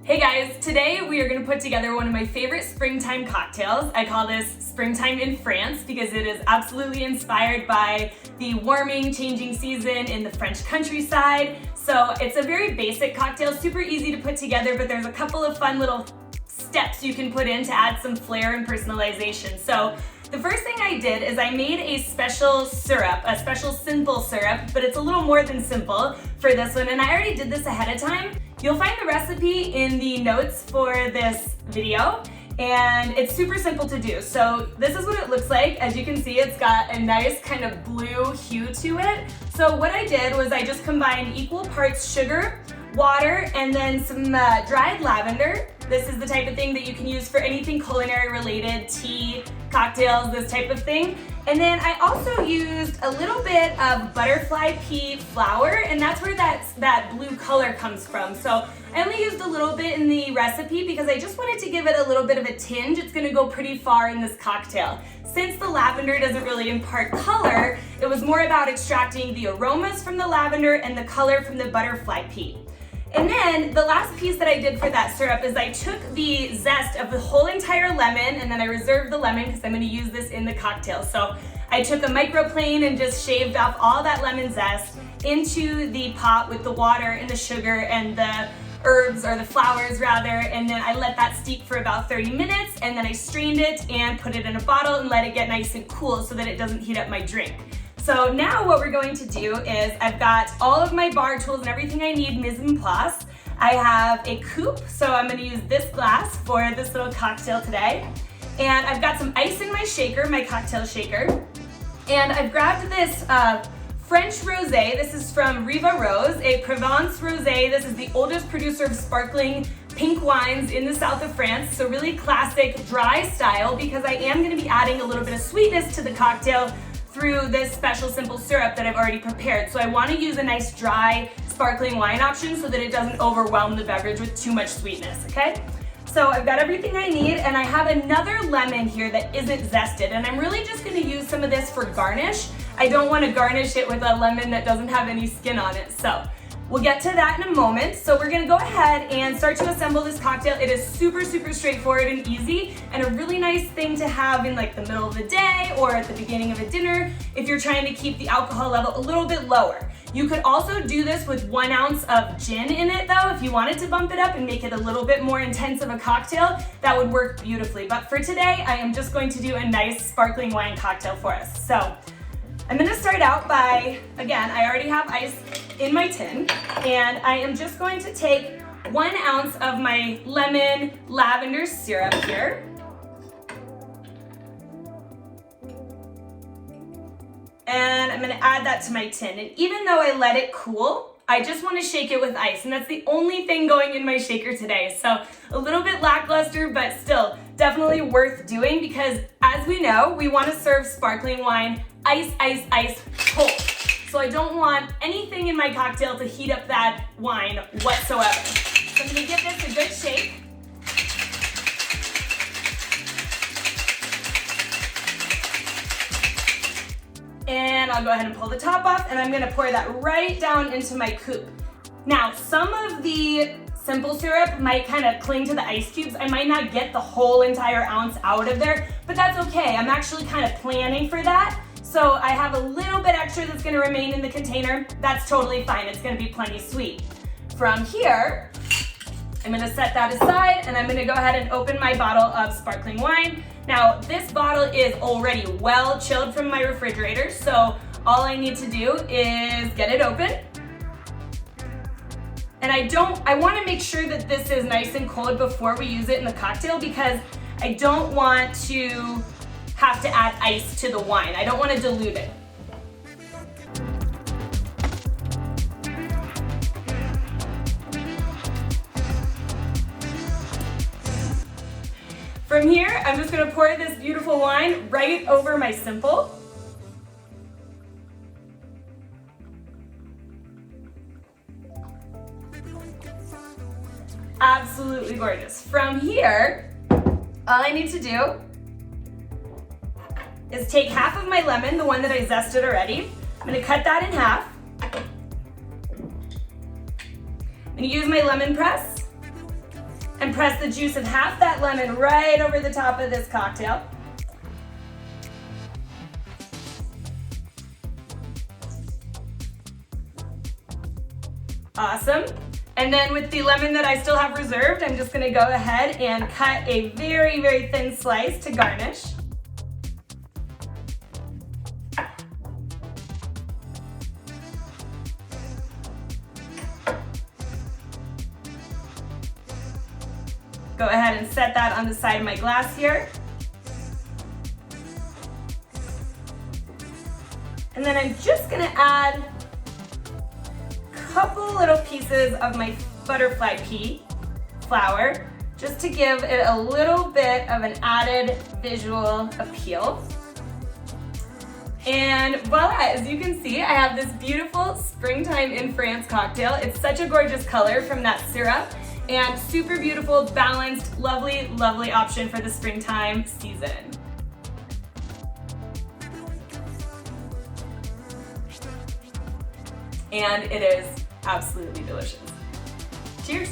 Hey guys, today we are going to put together one of my favorite springtime cocktails. I call this Springtime in France because it is absolutely inspired by the warming, changing season in the French countryside. So it's a very basic cocktail, super easy to put together, but there's a couple of fun little steps you can put in to add some flair and personalization. So the first thing I did is I made a special syrup, a special simple syrup, but it's a little more than simple for this one, and I already did this ahead of time. You'll find the recipe in the notes for this video, and it's super simple to do. So this is what it looks like. As you can see, it's got a nice kind of blue hue to it. So what I did was I just combined equal parts sugar, water, and then some dried lavender. This is the type of thing that you can use for anything culinary related, tea, cocktails, this type of thing. And then I also used a little bit of butterfly pea flour, and that's where that blue color comes from. So I only used a little bit in the recipe because I just wanted to give it a little bit of a tinge. It's gonna go pretty far in this cocktail. Since the lavender doesn't really impart color, it was more about extracting the aromas from the lavender and the color from the butterfly pea. And then the last piece that I did for that syrup is I took the zest of the whole entire lemon, and then I reserved the lemon because I'm going to use this in the cocktail. So I took a microplane and just shaved off all that lemon zest into the pot with the water and the sugar and the herbs, or the flowers rather, and then I let that steep for about 30 minutes, and then I strained it and put it in a bottle and let it get nice and cool so that it doesn't heat up my drink. So now what we're going to do is I've got all of my bar tools and everything I need mise en place. I have a coupe, so I'm going to use this glass for this little cocktail today. And I've got some ice in my shaker, my cocktail shaker. And I've grabbed this French Rosé. This is from Riva Rose, a Provence Rosé. This is the oldest producer of sparkling pink wines in the south of France. So really classic dry style, because I am going to be adding a little bit of sweetness to the cocktail through this special simple syrup that I've already prepared. So I want to use a nice dry sparkling wine option so that it doesn't overwhelm the beverage with too much sweetness, okay? So I've got everything I need, and I have another lemon here that isn't zested, and I'm really just going to use some of this for garnish. I don't want to garnish it with a lemon that doesn't have any skin on it, so we'll get to that in a moment. So we're going to go ahead and start to assemble this cocktail. It is super, super straightforward and easy, and a really nice thing to have in like the middle of the day or at the beginning of a dinner if you're trying to keep the alcohol level a little bit lower. You could also do this with 1 ounce of gin in it though. If you wanted to bump it up and make it a little bit more intense of a cocktail, that would work beautifully. But for today, I am just going to do a nice sparkling wine cocktail for us. So I'm gonna start out by, again, I already have ice in my tin, and I am just going to take 1 ounce of my lemon lavender syrup here. And I'm gonna add that to my tin. And even though I let it cool, I just wanna shake it with ice, and that's the only thing going in my shaker today. So a little bit lackluster, but still definitely worth doing, because as we know, we wanna serve sparkling wine ice, ice, ice cold. So I don't want anything in my cocktail to heat up that wine whatsoever. So I'm gonna give this a good shake. And I'll go ahead and pull the top off, and I'm gonna pour that right down into my coupe. Now, some of the simple syrup might kind of cling to the ice cubes. I might not get the whole entire ounce out of there, but that's okay. I'm actually kind of planning for that. So I have a little bit extra that's gonna remain in the container. That's totally fine. It's gonna be plenty sweet. From here, I'm gonna set that aside, and I'm gonna go ahead and open my bottle of sparkling wine. Now, this bottle is already well chilled from my refrigerator, so all I need to do is get it open. And I wanna make sure that this is nice and cold before we use it in the cocktail, because I don't want to have to add ice to the wine. I don't want to dilute it. From here, I'm just going to pour this beautiful wine right over my simple. Absolutely gorgeous. From here, all I need to do is take half of my lemon, the one that I zested already. I'm gonna cut that in half. I'm gonna use my lemon press and press the juice of half that lemon right over the top of this cocktail. Awesome. And then with the lemon that I still have reserved, I'm just gonna go ahead and cut a very, very thin slice to garnish. Go ahead and set that on the side of my glass here. And then I'm just gonna add a couple little pieces of my butterfly pea flower, just to give it a little bit of an added visual appeal. And voila, as you can see, I have this beautiful Springtime in France cocktail. It's such a gorgeous color from that syrup, and super beautiful, balanced, lovely, lovely option for the springtime season. And it is absolutely delicious. Cheers.